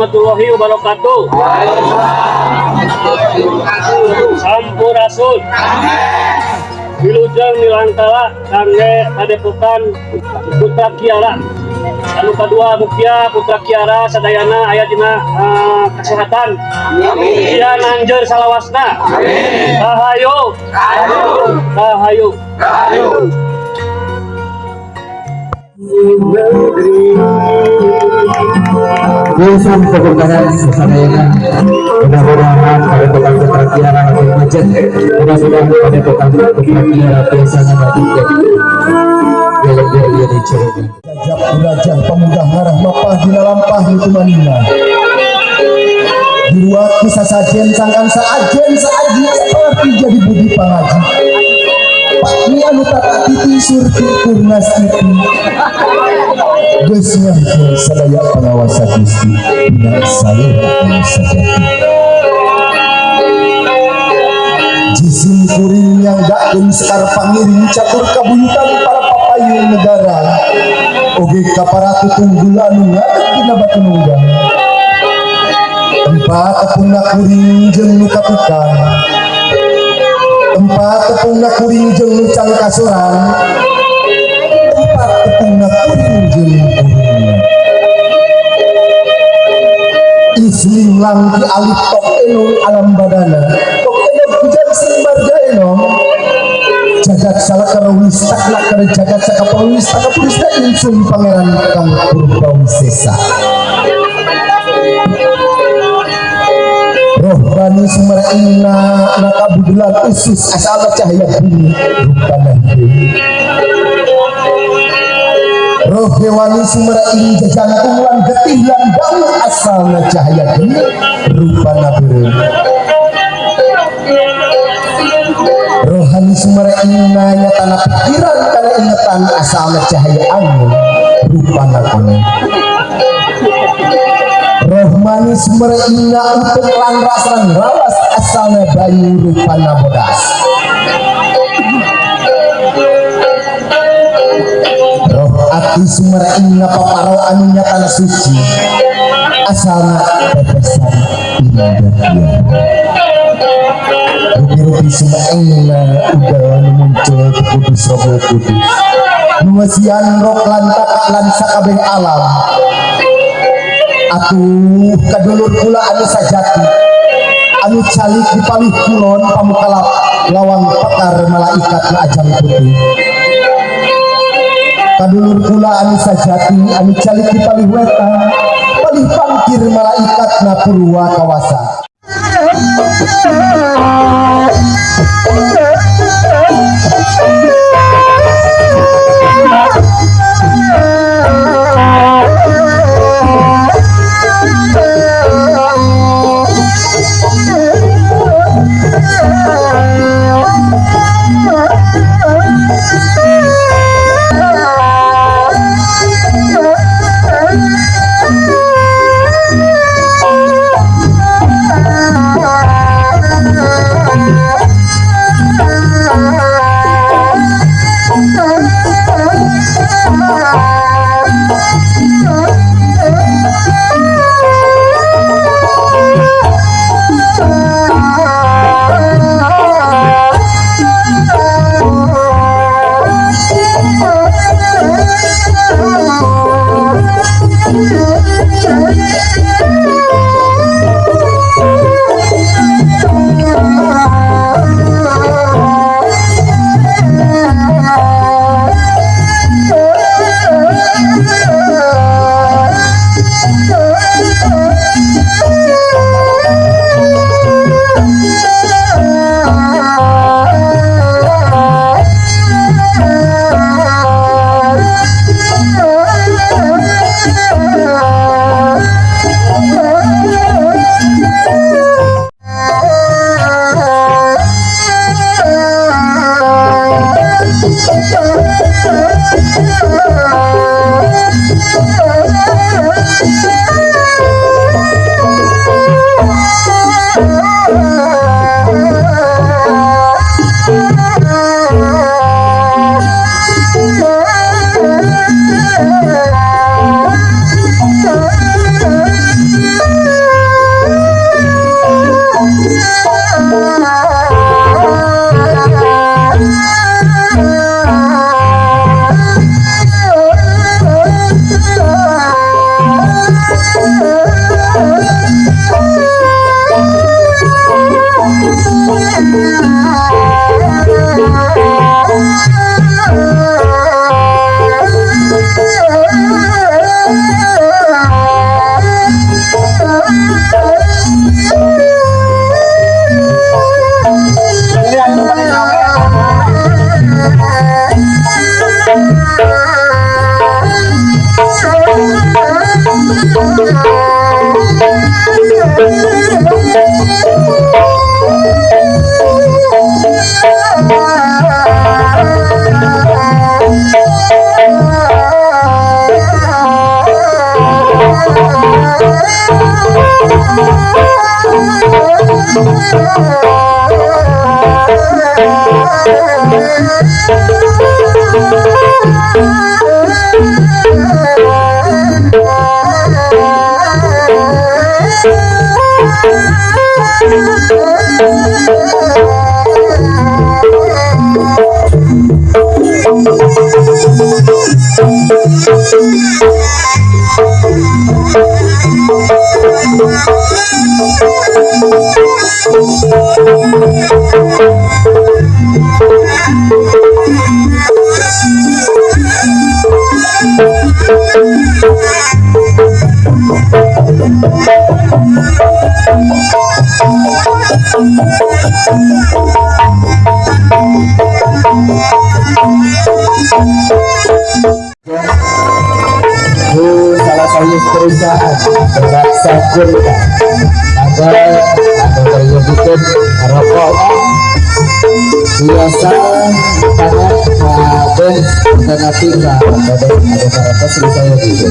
warahmatullahi wabarakatuh. Sampurasun. Wilujeng nilangkala kangge padepokan Putra Kiara. Anu kedua Mukia Putra Kiara sadayana aya dina kesehatan. Sia nanjeur salawasna. Rahayu. Rahayu. Wilson keberkahan kesadayaan, mudah-mudahan pada tukang Putra Kiara makin macet, mudah-mudahan pada tukang Putra Kiara biasanya mati jadi gaya-gaya dia dicoba. Gajah pemuda ngarah mapah dina lampah itu manina. Diruat kisah sajen sangkan saajen saaji seperti jadi budi pangaji. Pakni anu tata titi surti kurnas titi. Gesnya sadaya pengawasa Gusti bina saya anu sajati. Jisim kuring yang gakeun sekar pangiring catur kabuyutan para papayun negara. Oge kaparatu tunggul anu ngadeg dina batu nunggang. Tempat tepungna kuring jeung nu kapikan. Tempat tepungna kuring jeung nu can kasoran. Tempat tepungna kuring jeung kuring. Isling langki alif tok enung alam badana. Tok enung hujan sing marga enong. Jagat salakara wistakna kare jagat sakapang wistaka purisna insun pangeran kang Purbawisesa. Roh bani Sumeraina nakabudulan usus asal cahaya bumi rupana deui. Roh dewani Sumeraina jajantung lan getih lan bau asalna cahaya bumi rupana beureum. Rohani Sumeraina nyatana pikiran kana ingetan asalna cahaya angin rupana kuning. Rohmani Sumeraina untuk lan rasan rawas asalna bayu rupana bodas. Roh ati Sumeraina paparo anu nyatana suci asalna bebesan indah dia. Rupi-rupi Sumeraina udah muncul di kudus roh kudus. Nuwasian roh lan takak lan sakabeh alam. Atuh kadulur kula anu sajati anu calik dipalih kulon pamukalap lawang pakar malaikat na ajang putih. Kadulur kula anu sajati anu calik dipalih wetan palih pangkir malaikat na purwa kawasa. Salah satu perusahaan berbangsa Kurka ada terjadikan rokok biasa sangat dan fanatika pada para saya juga.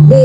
Di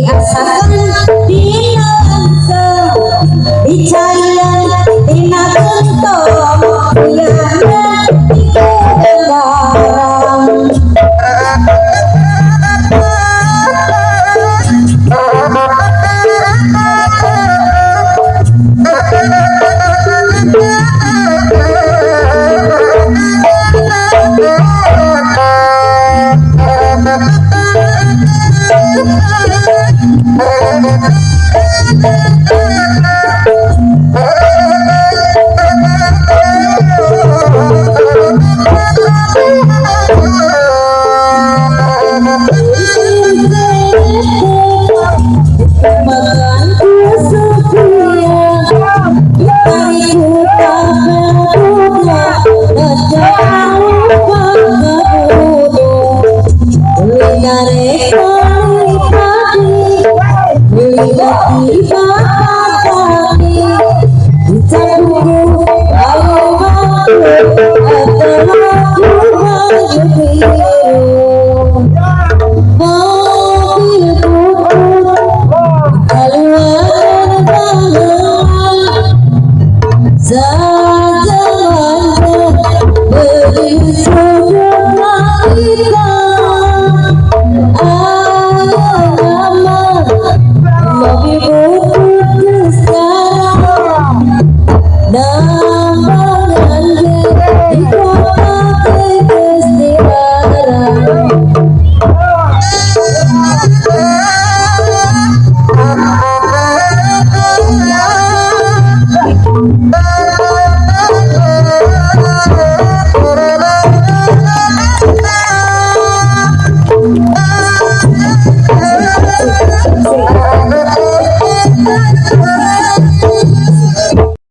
Bye.